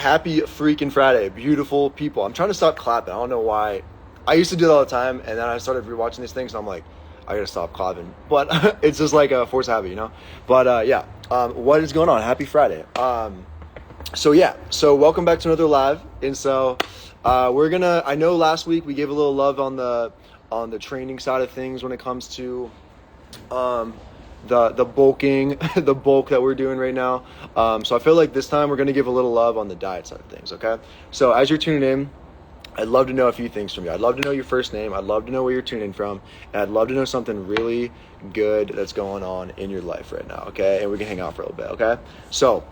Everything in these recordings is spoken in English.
Happy freaking Friday, beautiful people. I'm trying to stop clapping. I don't know why. I used to do it all the time, and then I started rewatching these things, and I'm like, I gotta stop clapping. But it's just like a force habit, you know? But yeah, what is going on? Happy Friday. So welcome back to another live. And so we're gonna, I know last week we gave a little love on the training side of things when it comes to the bulking, the bulk that we're doing right now. So I feel like this time we're going to give a little love on the diet side of things, okay? So as you're tuning in, I'd love to know a few things from you. I'd love to know your first name. I'd love to know where you're tuning in from. And I'd love to know something really good that's going on in your life right now, okay? And we can hang out for a little bit, okay? So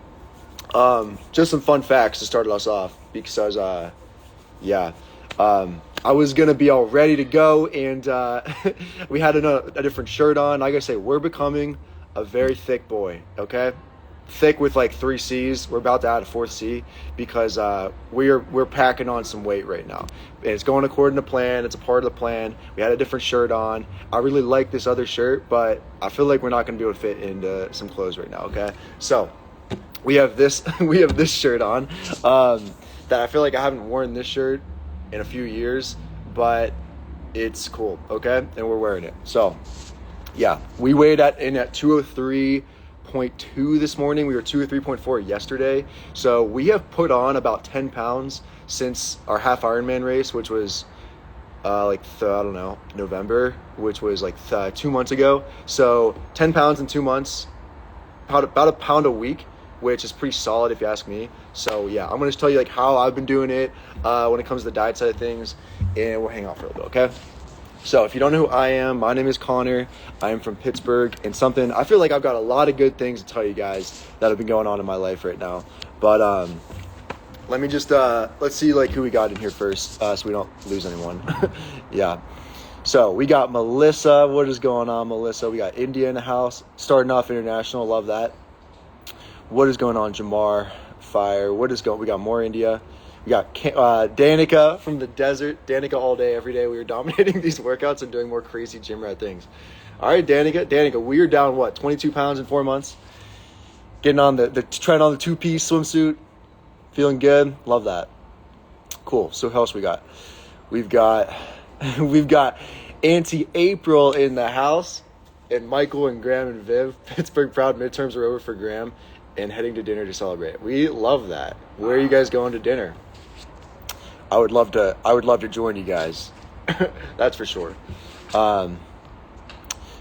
just some fun facts to start us off because, I was going to be all ready to go, and we had a different shirt on. Like I say, we're becoming a very thick boy, okay? Thick with like 3 C's. We're about to add a 4th C because we're packing on some weight right now. And it's going according to plan. It's a part of the plan. We had a different shirt on. I really like this other shirt, but I feel like we're not going to be able to fit into some clothes right now, okay? So we have this shirt on that I feel like I haven't worn this shirt in a few years, but it's cool, okay? And we're wearing it. So yeah, we weighed in at 203.2 this morning. We were 203.4 yesterday. So we have put on about 10 pounds since our half Ironman race, which was November, which was 2 months ago. So 10 pounds in 2 months, about a pound a week, which is pretty solid if you ask me. So yeah, I'm gonna just tell you how I've been doing it when it comes to the diet side of things, and we'll hang out for a little bit, okay? So if you don't know who I am, my name is Connor. I am from Pittsburgh, and I feel like I've got a lot of good things to tell you guys that have been going on in my life right now. But let me just let's see who we got in here first, so we don't lose anyone. Yeah. So we got Melissa. What is going on, Melissa? We got India in the house, starting off international. Love that. What is going on, Jamar? Fire. We got more India. We got Danica from the desert. Danica all day, every day. We were dominating these workouts and doing more crazy gym rat things. All right, Danica, we are down, 22 pounds in 4 months? Getting on trying on the 2-piece swimsuit. Feeling good. Love that. Cool. So who else we got? We've got Auntie April in the house. And Michael and Graham and Viv. Pittsburgh proud. Midterms are over for Graham. And heading to dinner to celebrate. We love that. Where are you guys going to dinner? I would love to join you guys. That's for sure.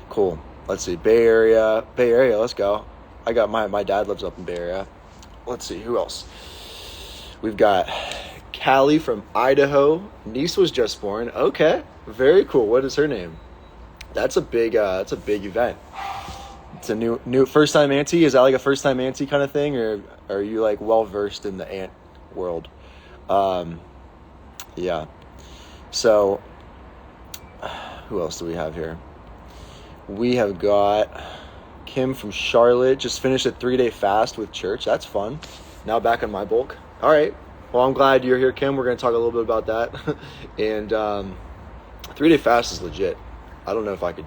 Cool. Let's see. Bay Area, let's go. I got my dad lives up in Bay Area. Let's see, who else? We've got Callie from Idaho. Niece was just born. Okay. Very cool. What is her name? That's a big event. It's a new first time auntie. Is that a first time auntie kind of thing, or are you well versed in the aunt world? Yeah. So who else do we have here? We have got Kim from Charlotte. Just finished a 3-day fast with church. That's fun. Now back on my bulk. All right. Well, I'm glad you're here, Kim. We're going to talk a little bit about that. And 3-day fast is legit. I don't know if I could.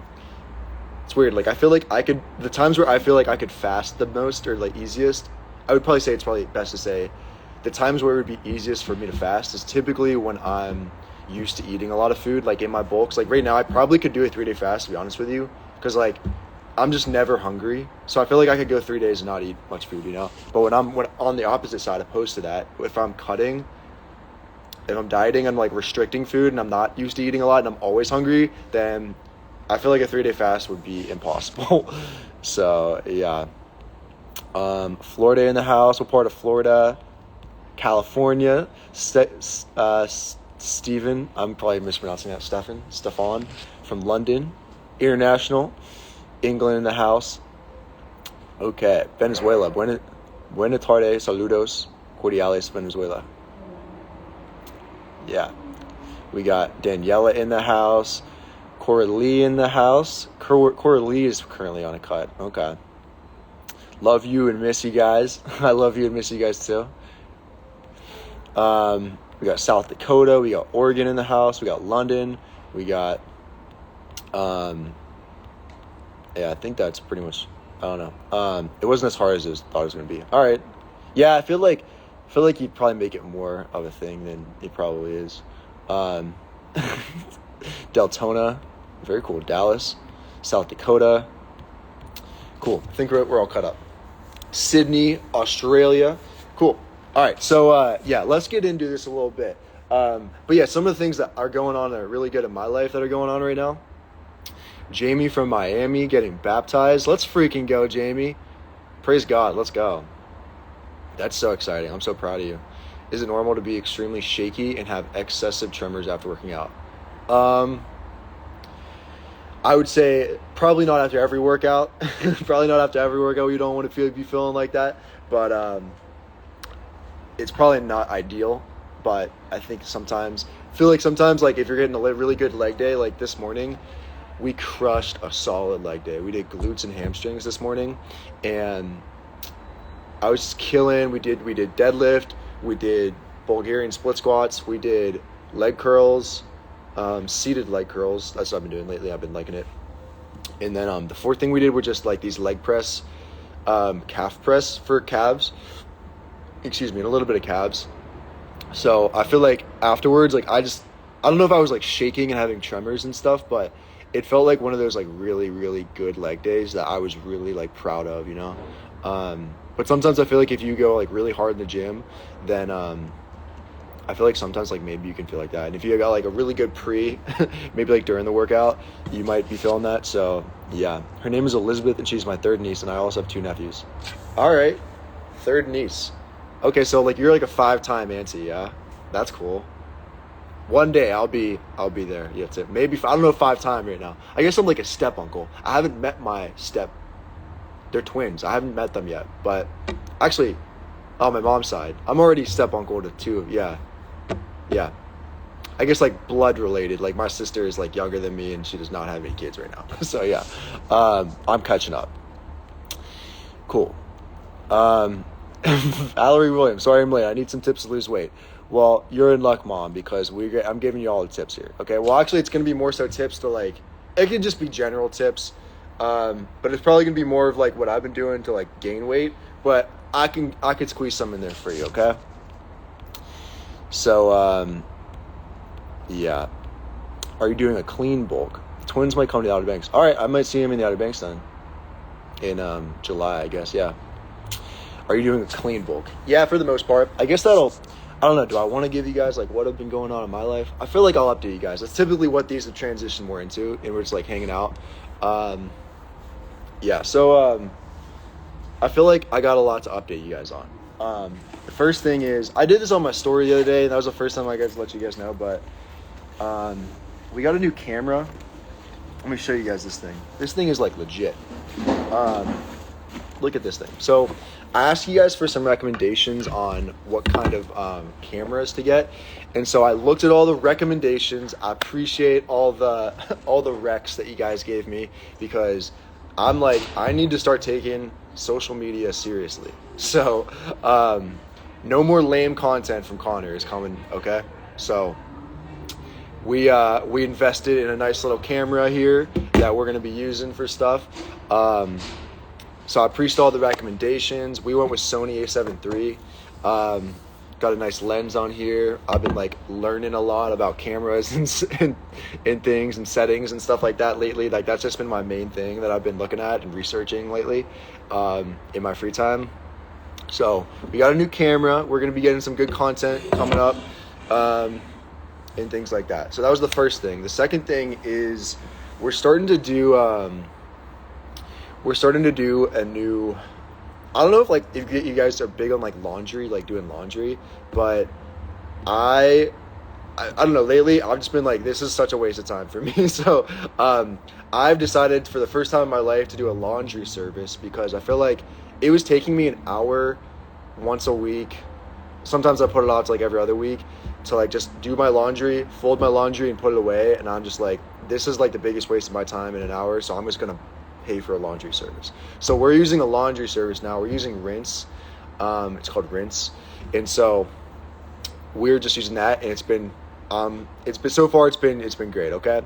It's weird. I feel like the times where I feel like I could fast the most or easiest, I would probably say it's probably best to say the times where it would be easiest for me to fast is typically when I'm used to eating a lot of food, in my bulks. Right now, I probably could do a 3-day fast, to be honest with you, because I'm just never hungry. So I feel like I could go 3 days and not eat much food, you know? But when on the opposite side, opposed to that, if I'm dieting, I'm restricting food and I'm not used to eating a lot and I'm always hungry, then I feel like a 3-day fast would be impossible. So, yeah. Florida in the house. What part of Florida? California. Stephen. I'm probably mispronouncing that. Stefan from London. International. England in the house. Okay. Venezuela. Buenas tardes. Saludos. Cordiales, Venezuela. Yeah. We got Daniela in the house. Coralie in the house. Coralie is currently on a cut. Okay. Love you and miss you guys. I love you and miss you guys too. We got South Dakota. We got Oregon in the house. We got London. We got, I think that's pretty much, I don't know. It wasn't as hard as I thought it was going to be. All right. Yeah, I feel like feel like you'd probably make it more of a thing than it probably is. Um, Deltona, very cool. Dallas, South Dakota, cool. I think we're all cut up. Sydney, Australia, cool. All right, so yeah, let's get into this a little bit. But yeah, some of the things that are going on that are really good in my life that are going on right now. Jamie from Miami getting baptized. Let's freaking go, Jamie. Praise God. Let's go. That's so exciting. I'm so proud of you. Is it normal to be extremely shaky and have excessive tremors after working out? I would say probably not after every workout. Probably not after every workout. You don't want to be feeling like that. But it's probably not ideal. But I think sometimes, like if you're getting a really good leg day, like this morning, we crushed a solid leg day. We did glutes and hamstrings this morning, and I was just killing. We did deadlift, we did Bulgarian split squats, we did leg curls, seated leg curls. That's what I've been doing lately. I've been liking it. And then the fourth thing we did were just like these leg press, calf press for calves. Excuse me, and a little bit of calves. So I feel like afterwards, like I don't know if I was like shaking and having tremors and stuff, but it felt like one of those like really, really good leg days that I was really like proud of, you know? But sometimes I feel like if you go like really hard in the gym, then I feel like sometimes like maybe you can feel like that. And if you got like a really good maybe like during the workout, you might be feeling that. So yeah, her name is Elizabeth and she's my third niece, and I also have 2 nephews. All right, third niece. Okay, so like you're like a 5-time auntie, yeah? That's cool. One day I'll be there. Yeah, that's it. Maybe I don't know 5-time right now. I guess I'm like a step uncle. I haven't met my step. They're twins. I haven't met them yet, but actually, on my mom's side, I'm already step uncle to 2. Yeah. I guess like blood related. Like my sister is like younger than me, and she does not have any kids right now. So yeah, I'm catching up. Cool. Valerie Williams. Sorry I'm late. I need some tips to lose weight. Well, you're in luck, Mom, because I'm giving you all the tips here. Okay. Well, actually, it's gonna be more so tips to like. It can just be general tips, but it's probably gonna be more of like what I've been doing to like gain weight. But I could squeeze some in there for you. Okay. So yeah. Are you doing a clean bulk? Twins might come to the Outer Banks. All right, I might see him in the Outer Banks then. In July, I guess. Yeah. Are you doing a clean bulk? Yeah, for the most part. I guess I don't know. Do I want to give you guys like what have been going on in my life? I feel like I'll update you guys. That's typically what these have transitioned more into, and we're just like hanging out. Yeah. So I feel like I got a lot to update you guys on. The first thing is I did this on my story the other day, and that was the first time I got to let you guys know. But we got a new camera. Let me show you guys this thing. This thing is like legit. Look at this thing. So I asked you guys for some recommendations on what kind of cameras to get, and so I looked at all the recommendations. I appreciate all the recs that you guys gave me, because I'm like, I need to start taking social media seriously. So no more lame content from Connor is coming. Okay, so we invested in a nice little camera here that we're gonna be using for stuff. So I appreciate all the recommendations. We went with Sony a7 III. Got a nice lens on here. I've been like learning a lot about cameras and things and settings and stuff like that lately. Like that's just been my main thing that I've been looking at and researching lately in my free time. So we got a new camera. We're gonna be getting some good content coming up and things like that. So that was the first thing. The second thing is we're starting to do a new, I don't know if you guys are big on like laundry, like doing laundry, but I don't know, lately I've just been like, this is such a waste of time for me. So I've decided for the first time in my life to do a laundry service, because I feel like it was taking me an hour once a week. Sometimes I put it off to like every other week to like just do my laundry, fold my laundry and put it away. And I'm just like, this is like the biggest waste of my time in an hour. So I'm just going to pay for a laundry service. So we're using a laundry service now. We're using Rinse. It's called Rinse. And so we're just using that, and it's been so far it's been great. Okay.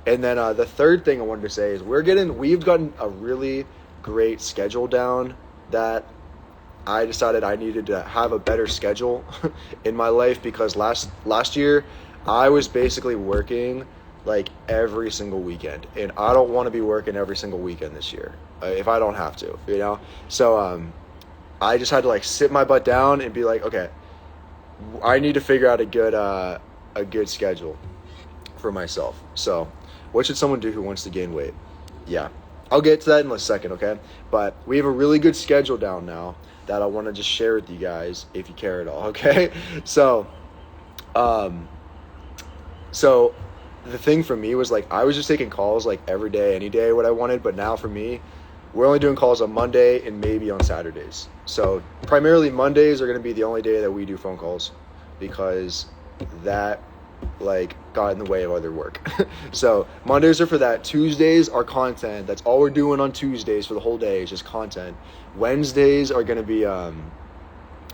And then the third thing I wanted to say is we've gotten a really great schedule down that I decided I needed to have a better schedule in my life, because last year I was basically working like every single weekend, and I don't want to be working every single weekend this year, if I don't have to, you know. So I just had to like sit my butt down and be like, okay, I need to figure out a good schedule for myself. So what should someone do who wants to gain weight? Yeah, I'll get to that in a second, okay? But we have a really good schedule down now that I want to just share with you guys, if you care at all, okay? So the thing for me was like, I was just taking calls like every day, any day, what I wanted. But now for me, we're only doing calls on Monday and maybe on Saturdays. So primarily Mondays are going to be the only day that we do phone calls, because that like got in the way of other work. So Mondays are for that. Tuesdays are content. That's all we're doing on Tuesdays for the whole day, is just content. Wednesdays are going to be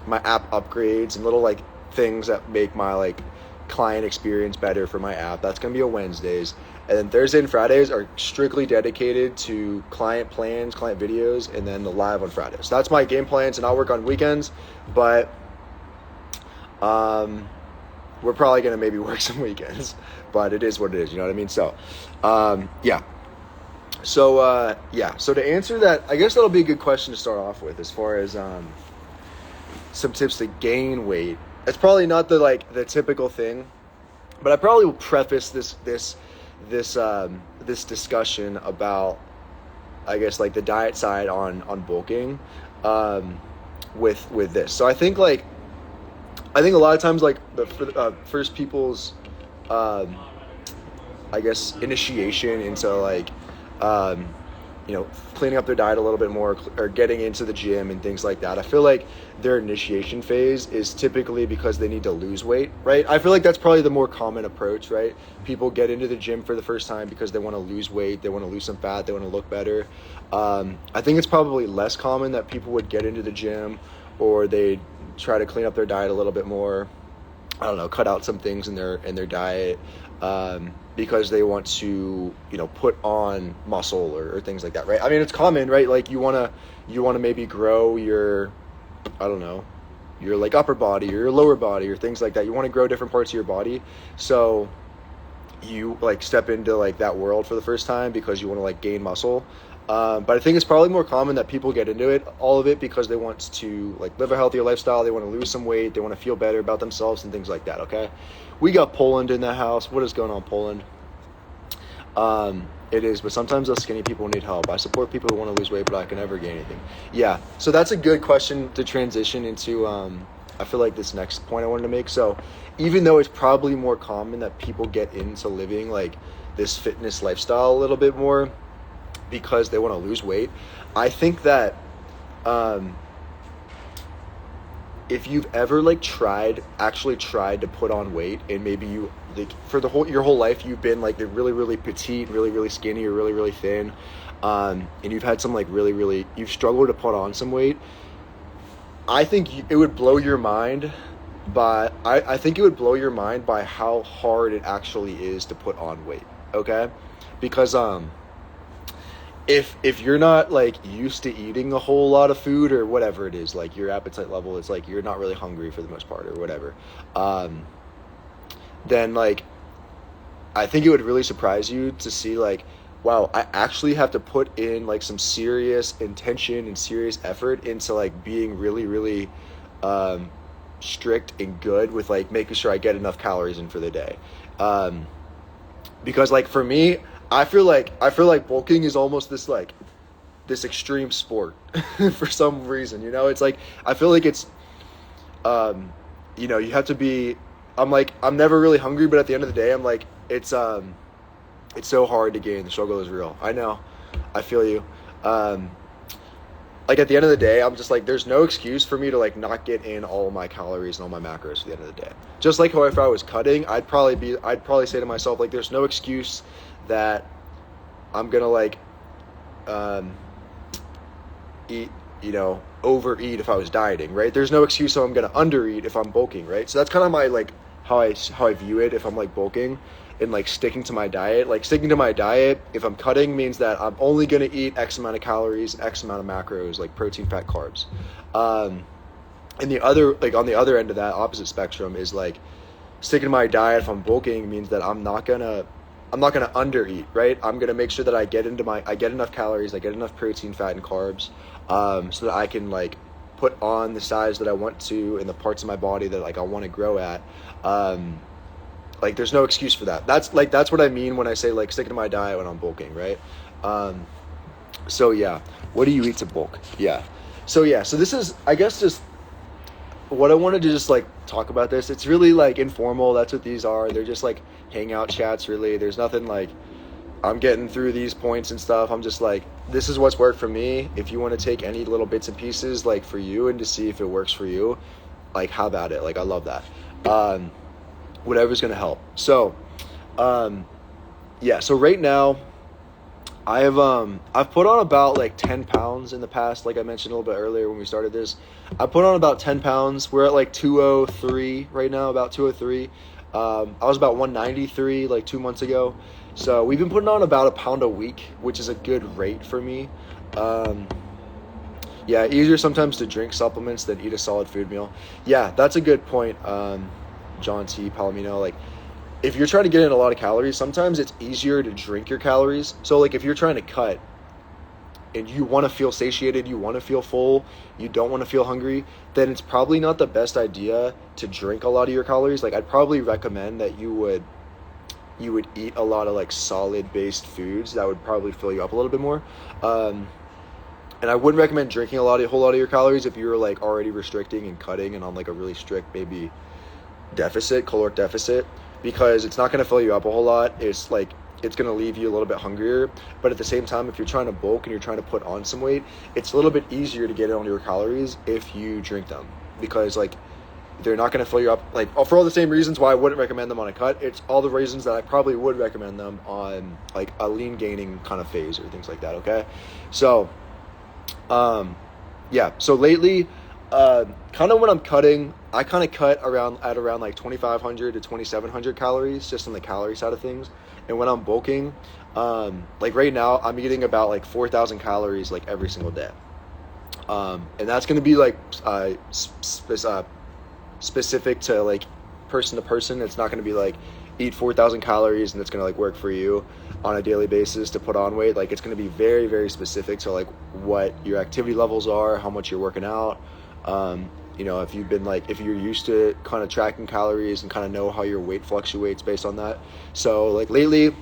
my app upgrades and little like things that make my like client experience better for my app. That's going to be on Wednesdays. And then Thursday and Fridays are strictly dedicated to client plans, client videos, and then the live on Fridays. So that's my game plans, and I'll work on weekends, but we're probably going to maybe work some weekends, but it is what it is, you know what I mean? So, yeah. So to answer that, I guess that'll be a good question to start off with, as far as some tips to gain weight. It's probably not the typical thing, but I probably will preface this discussion about, I guess, like the diet side on bulking with this. So I think a lot of times like the first people's I guess initiation into like cleaning up their diet a little bit more, or getting into the gym and things like that, I feel like their initiation phase is typically because they need to lose weight, right? I feel like that's probably the more common approach, right? People get into the gym for the first time because they want to lose weight, they want to lose some fat, they want to look better. I think it's probably less common that people would get into the gym, or they try to clean up their diet a little bit more, I don't know, cut out some things in their diet, because they want to, put on muscle or things like that, right? I mean, it's common, right? Like you want to maybe grow your, I don't know, your like upper body or your lower body or things like that. You want to grow different parts of your body. So you like step into like that world for the first time because you want to like gain muscle. But I think it's probably more common that people get into all of it because they want to like live a healthier lifestyle. They want to lose some weight. They want to feel better about themselves and things like that. Okay. We got Poland in the house. What is going on, Poland? It is, but sometimes those skinny people need help. I support people who want to lose weight, but I can never gain anything. Yeah. So that's a good question to transition into, I feel like this next point I wanted to make. So even though it's probably more common that people get into living like this fitness lifestyle a little bit more because they want to lose weight, I think that if you've ever like actually tried to put on weight, and maybe you like for your whole life you've been like really really petite, really really skinny, or really really thin, and you've had some like really you've struggled to put on some weight, I think it would blow your mind. But I think it would blow your mind by how hard it actually is to put on weight. Okay, because if you're not like used to eating a whole lot of food or whatever it is, like your appetite level is like you're not really hungry for the most part or whatever, then like I think it would really surprise you to see like, wow, I actually have to put in like some serious intention and serious effort into like being really really strict and good with like making sure I get enough calories in for the day, because like for me, I feel like bulking is almost this extreme sport for some reason, it's like, I feel like it's, you have to be, I'm never really hungry, but at the end of the day, I'm like, it's so hard to gain. The struggle is real. I know. I feel you. Like at the end of the day, I'm just like, there's no excuse for me to like not get in all my calories and all my macros at the end of the day. Just like how if I was cutting, I'd probably say to myself, like, there's no excuse that I'm gonna like eat, overeat if I was dieting, right? There's no excuse so I'm gonna undereat if I'm bulking, right? So that's kind of my like how I view it if I'm like bulking. in like sticking to my diet. Like sticking to my diet, if I'm cutting, means that I'm only gonna eat X amount of calories, X amount of macros, like protein, fat, carbs. And the other, like on the other end of that opposite spectrum is like sticking to my diet if I'm bulking means that I'm not gonna under eat, right? I'm gonna make sure that I get enough calories, I get enough protein, fat, and carbs, so that I can like put on the size that I want to in the parts of my body that like I want to grow at. Like there's no excuse for that. That's what I mean when I say like sticking to my diet when I'm bulking, right? So yeah, what do you eat to bulk? Yeah. So this is, I guess, just what I wanted to just like talk about this. It's really like informal. That's what these are. They're just like hangout chats, really. There's nothing like I'm getting through these points and stuff. I'm just like, this is what's worked for me. If you want to take any little bits and pieces like for you and to see if it works for you, like how about it? Like I love that. Whatever's gonna help. So so right now I've put on about like 10 pounds in the past. Like I mentioned a little bit earlier when we started this, I put on about 10 pounds. We're at like 203 right now, about 203. I was about 193 like 2 months ago. So we've been putting on about a pound a week, which is a good rate for me. Easier sometimes to drink supplements than eat a solid food meal. Yeah, that's a good point, John T. Palomino. Like, if you're trying to get in a lot of calories, sometimes it's easier to drink your calories. So, like, if you're trying to cut and you want to feel satiated, you want to feel full, you don't want to feel hungry, then it's probably not the best idea to drink a lot of your calories. Like, I'd probably recommend that you would eat a lot of, like, solid-based foods that would probably fill you up a little bit more. And I wouldn't recommend drinking a whole lot of your calories if you're, like, already restricting and cutting and on, like, a really strict, maybe caloric deficit, because it's not going to fill you up a whole lot. It's like, it's going to leave you a little bit hungrier. But at the same time, if you're trying to bulk and you're trying to put on some weight, it's a little bit easier to get on your calories if you drink them, because like they're not going to fill you up, like for all the same reasons why I wouldn't recommend them on a cut. It's all the reasons that I probably would recommend them on like a lean gaining kind of phase or things like that. Okay. So, so lately, kind of when I'm cutting, I kind of cut at around like 2,500 to 2,700 calories, just on the calorie side of things. And when I'm bulking, like right now, I'm eating about like 4,000 calories like every single day. And that's going to be like specific to like person to person. It's not going to be like eat 4,000 calories and it's going to like work for you on a daily basis to put on weight. Like it's going to be very, very specific to like what your activity levels are, how much you're working out. If you're used to kind of tracking calories and kind of know how your weight fluctuates based on that. So like lately,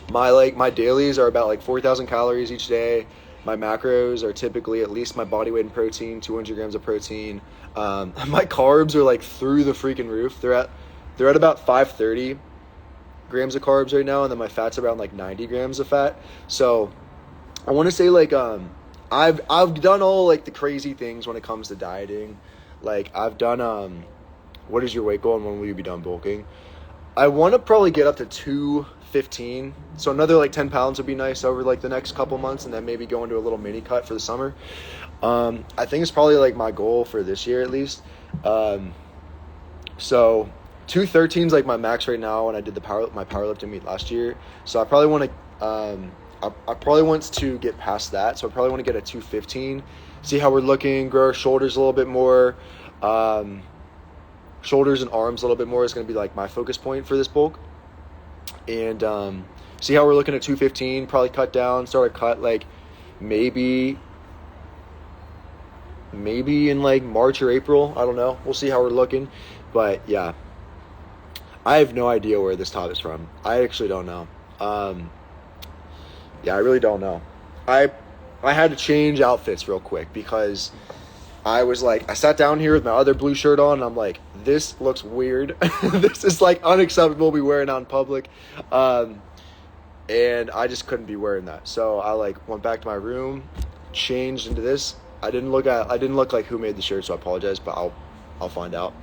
my dailies are about like 4,000 calories each day. My macros are typically at least my body weight in protein, 200 grams of protein. My carbs are like through the freaking roof. They're at about 530 grams of carbs right now, and then my fat's around like 90 grams of fat. So I want to say like I've done all like the crazy things when it comes to dieting. Like I've done what is your weight goal and when will you be done bulking? I want to probably get up to 215. So another like 10 pounds would be nice over like the next couple months, and then maybe go into a little mini cut for the summer. I think it's probably like my goal for this year at least. So 213 is like my max right now when I did my powerlifting meet last year. So I probably want to I probably want to get past that. So I probably want to get a 215, see how we're looking, grow our shoulders a little bit more. Shoulders and arms a little bit more is going to be like my focus point for this bulk. And see how we're looking at 215, probably start a cut like maybe in like March or April. I don't know. We'll see how we're looking. But yeah, I have no idea where this top is from. I actually don't know. I really don't know. I had to change outfits real quick because I was like, I sat down here with my other blue shirt on and I'm like, this looks weird. This is like unacceptable to be wearing out in public. And I just couldn't be wearing that. So I like went back to my room, changed into this. I didn't look like who made the shirt, so I apologize, but I'll find out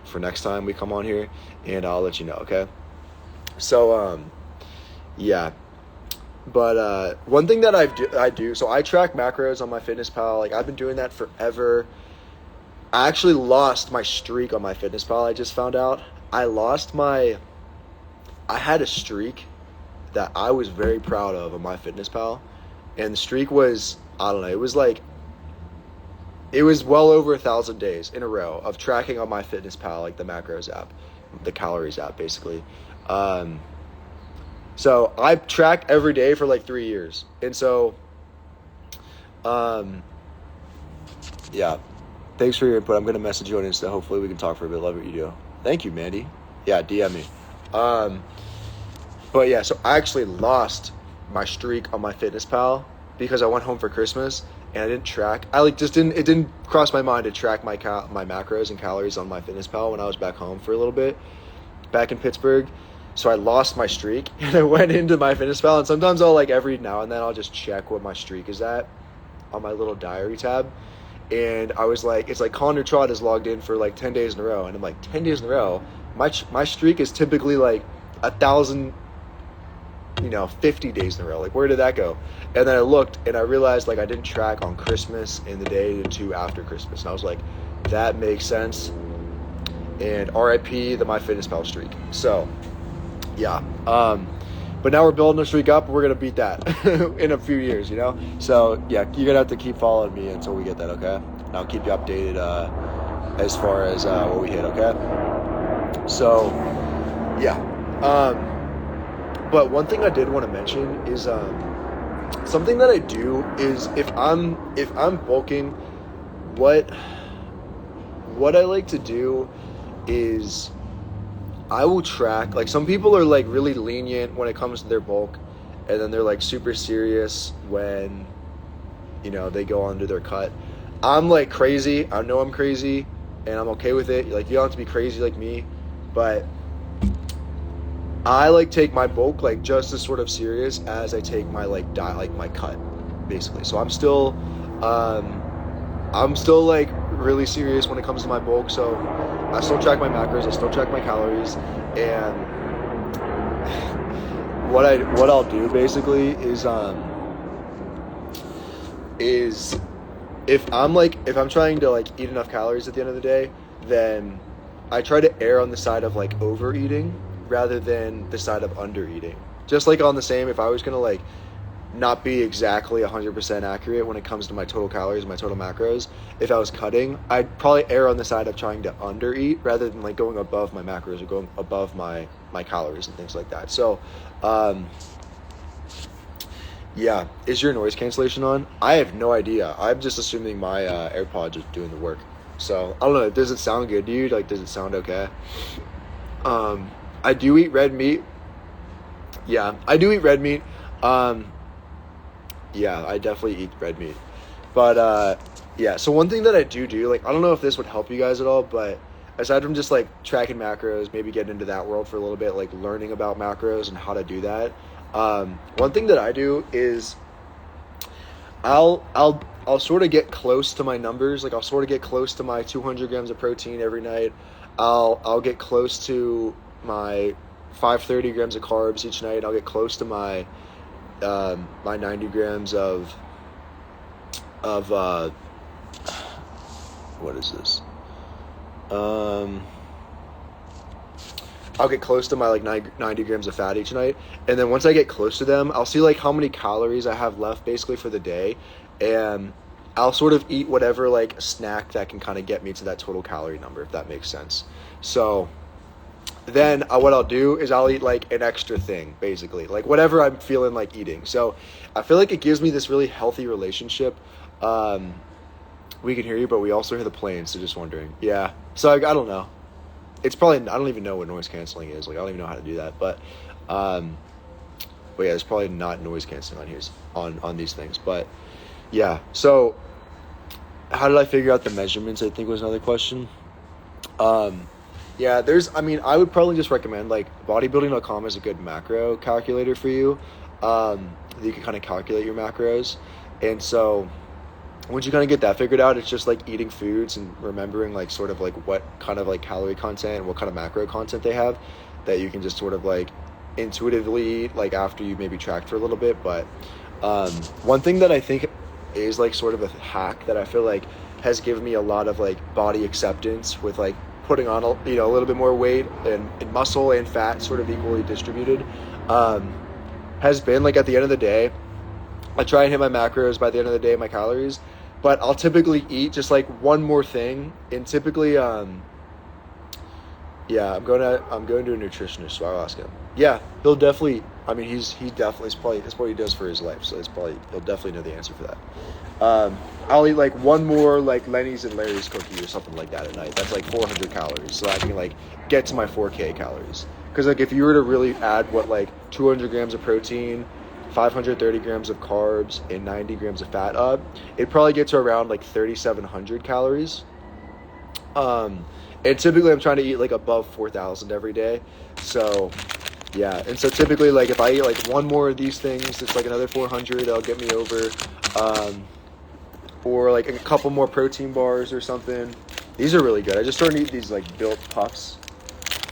for next time we come on here and I'll let you know, okay? So yeah. But one thing that I do, so I track macros on MyFitnessPal. Like I've been doing that forever. I actually lost my streak on MyFitnessPal. I just found out I lost my I had a streak that I was very proud of on MyFitnessPal, and the streak was, I don't know, it was well over 1,000 days in a row of tracking on MyFitnessPal, like the macros app, the calories app, basically. So I tracked every day for like 3 years, and so, yeah. Thanks for your input. I'm gonna message you on Insta. Hopefully we can talk for a bit. Love what you do. Thank you, Mandy. Yeah, DM me. But yeah, so I actually lost my streak on MyFitnessPal because I went home for Christmas and I didn't track. It didn't cross my mind to track my macros and calories on MyFitnessPal when I was back home for a little bit, back in Pittsburgh. So I lost my streak and I went into MyFitnessPal, and sometimes I'll like every now and then I'll just check what my streak is at on my little diary tab. And I was like, it's like Connor Trott is logged in for like 10 days in a row. And I'm like, 10 days in a row? My streak is typically like 1,000, 50 days in a row. Like, where did that go? And then I looked and I realized like I didn't track on Christmas and the day or two after Christmas. And I was like, that makes sense. And RIP the MyFitnessPal streak. So, yeah. But now we're building a streak up. We're going to beat that in a few years, So, yeah, you're going to have to keep following me until we get that, okay? And I'll keep you updated as far as what we hit, okay? So, yeah. But one thing I did want to mention is something that I do is if I'm bulking, what I like to do is I will track, like some people are like really lenient when it comes to their bulk, and then they're like super serious when, they go onto their cut. I'm like crazy. I know I'm crazy and I'm okay with it. Like, you don't have to be crazy like me, but I like take my bulk like just as sort of serious as I take my like my cut, basically. So I'm still like really serious when it comes to my bulk. So I still track my macros, I still track my calories, and what I'll do basically is if I'm trying to like eat enough calories at the end of the day, then I try to err on the side of like overeating rather than the side of under eating. Just like on the same, if I was gonna like not be exactly 100% accurate when it comes to my total calories, my total macros, if I was cutting, I'd probably err on the side of trying to under eat rather than like going above my macros or going above my calories and things like that. So yeah, is your noise cancellation on? I have no idea. I'm just assuming my AirPods are doing the work. So I don't know, does it sound good to you? Like, does it sound okay? I do eat red meat. Yeah, I do eat red meat. Yeah, I definitely eat red meat. But, yeah, so one thing that I do, like, I don't know if this would help you guys at all, but aside from just, like, tracking macros, maybe getting into that world for a little bit, like, learning about macros and how to do that, one thing that I do is I'll sort of get close to my numbers. Like, I'll sort of get close to my 200 grams of protein every night. I'll get close to my 530 grams of carbs each night. I'll get close to my 90 grams of what is this? I'll get close to my like 90 grams of fat each night, and then once I get close to them, I'll see like how many calories I have left basically for the day, and I'll sort of eat whatever like snack that can kind of get me to that total calorie number, if that makes sense. So then what I'll do is I'll eat like an extra thing, basically, like whatever I'm feeling like eating. So I feel like it gives me this really healthy relationship. We can hear you, but we also hear the planes, so just wondering. Yeah, so I don't know. It's probably, I don't even know what noise canceling is. Like, I don't even know how to do that, but yeah, there's probably not noise canceling on here, on these things, but yeah. So how did I figure out the measurements, I think was another question. Yeah, I would probably just recommend, like, bodybuilding.com is a good macro calculator for you. You can kind of calculate your macros. And so once you kind of get that figured out, it's just like eating foods and remembering like sort of like what kind of like calorie content and what kind of macro content they have that you can just sort of like intuitively eat like after you maybe tracked for a little bit. But one thing that I think is like sort of a hack that I feel like has given me a lot of like body acceptance with like putting on a little bit more weight and muscle and fat sort of equally distributed, has been like at the end of the day, I try and hit my macros by the end of the day, my calories, but I'll typically eat just like one more thing, and typically yeah, I'm going to a nutritionist, so I'll ask him. Yeah, he'll definitely. I mean, it's what he does for his life, so he'll definitely know the answer for that. I'll eat like one more like Lenny's and Larry's cookie or something like that at night. That's like 400 calories, so I can like get to my 4K calories. Because like if you were to really add what like 200 grams of protein, 530 grams of carbs, and 90 grams of fat up, it'd probably get to around like 3,700 calories. And typically I'm trying to eat like above 4,000 every day. So yeah, and so typically like if I eat like one more of these things, it's like another 400, that'll get me over. Or like a couple more protein bars or something. These are really good. I just started eating these like Built Puffs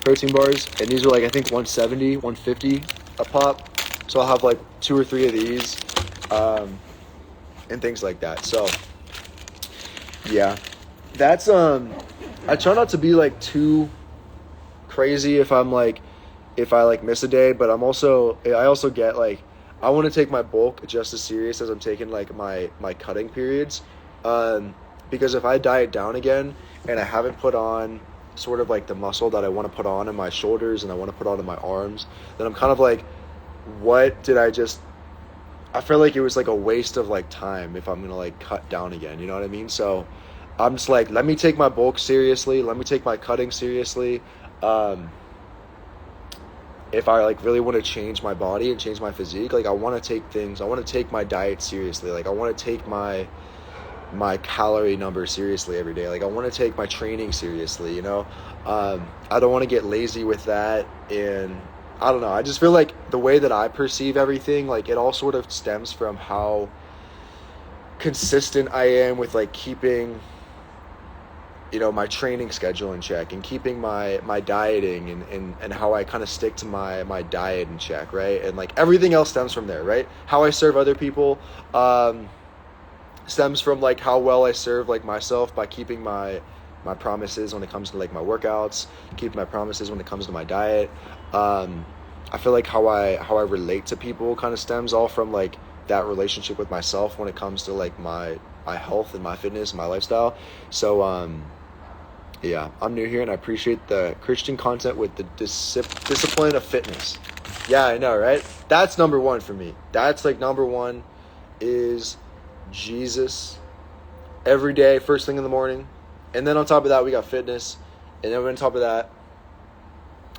protein bars, and these are like I think 170, 150 a pop. So I'll have like 2 or 3 of these, and things like that. So yeah, that's I try not to be like too crazy if I like miss a day, but I also get like I want to take my bulk just as serious as I'm taking like my cutting periods, because if I diet down again and I haven't put on sort of like the muscle that I want to put on in my shoulders and I want to put on in my arms, then I'm kind of like, what did I feel like it was like a waste of like time if I'm gonna like cut down again, you know what I mean? So I'm just like, let me take my bulk seriously, let me take my cutting seriously. If I like really want to change my body and change my physique, like I want to take my diet seriously. Like I want to take my calorie number seriously every day. Like I want to take my training seriously, you know? I don't want to get lazy with that. And I don't know. I just feel like the way that I perceive everything, like it all sort of stems from how consistent I am with like keeping, you know, my training schedule in check and keeping my dieting and how I kind of stick to my diet in check, right? And like everything else stems from there, right? How I serve other people stems from like how well I serve like myself by keeping my promises when it comes to like my workouts, keeping my promises when it comes to my diet. I feel like how I relate to people kind of stems all from like that relationship with myself when it comes to like my health and my fitness and my lifestyle. So yeah, I'm new here and I appreciate the Christian content with the discipline of fitness. Yeah, I know, right? That's number one for me. That's like number one is Jesus every day, first thing in the morning. And then on top of that, we got fitness. And then on top of that,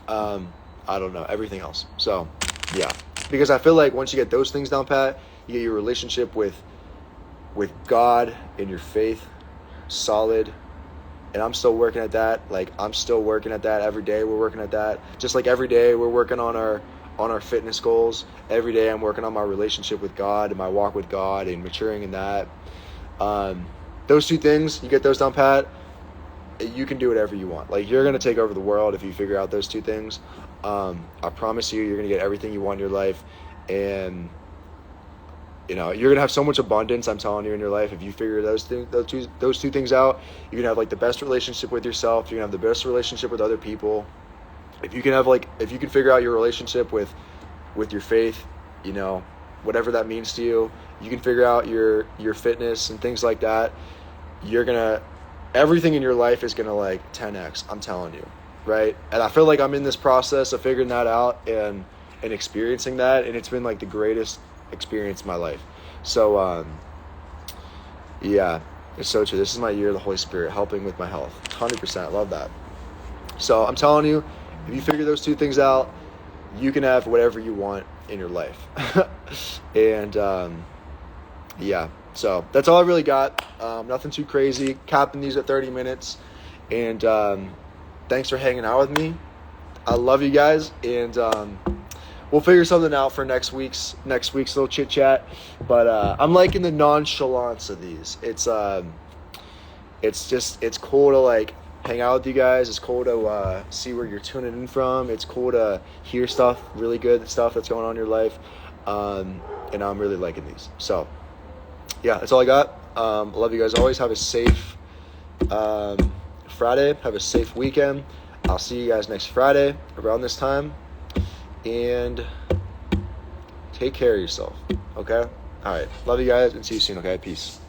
I don't know, everything else. So yeah, because I feel like once you get those things down pat, you get your relationship with God and your faith solid. And I'm still working at that. Like I'm still working at that every day. We're working at that. Just like every day we're working on our fitness goals. Every day I'm working on my relationship with God and my walk with God and maturing in that. Those two things, you get those down pat, you can do whatever you want. Like you're going to take over the world if you figure out those two things. I promise you, you're going to get everything you want in your life. And you know, you're gonna have so much abundance, I'm telling you, in your life. If you figure those two things out, you're gonna have like the best relationship with yourself. You're gonna have the best relationship with other people. If you can figure out your relationship with your faith, you know, whatever that means to you, you can figure out your fitness and things like that. Everything in your life is gonna like 10x. I'm telling you, right? And I feel like I'm in this process of figuring that out and experiencing that, and it's been like the greatest experience in my life. So yeah, it's so true. This is my year of the Holy Spirit helping with my health. 100%. Love that. So I'm telling you, if you figure those two things out, you can have whatever you want in your life. And yeah, so that's all I really got. Nothing too crazy. Capping these at 30 minutes. And thanks for hanging out with me. I love you guys. And we'll figure something out for next week's little chit chat. But I'm liking the nonchalance of these. It's cool to like hang out with you guys. It's cool to see where you're tuning in from. It's cool to hear really good stuff that's going on in your life. And I'm really liking these. So yeah, that's all I got. Love you guys always. Have a safe Friday. Have a safe weekend. I'll see you guys next Friday around this time. And take care of yourself, okay? All right. Love you guys and see you soon, okay? Peace.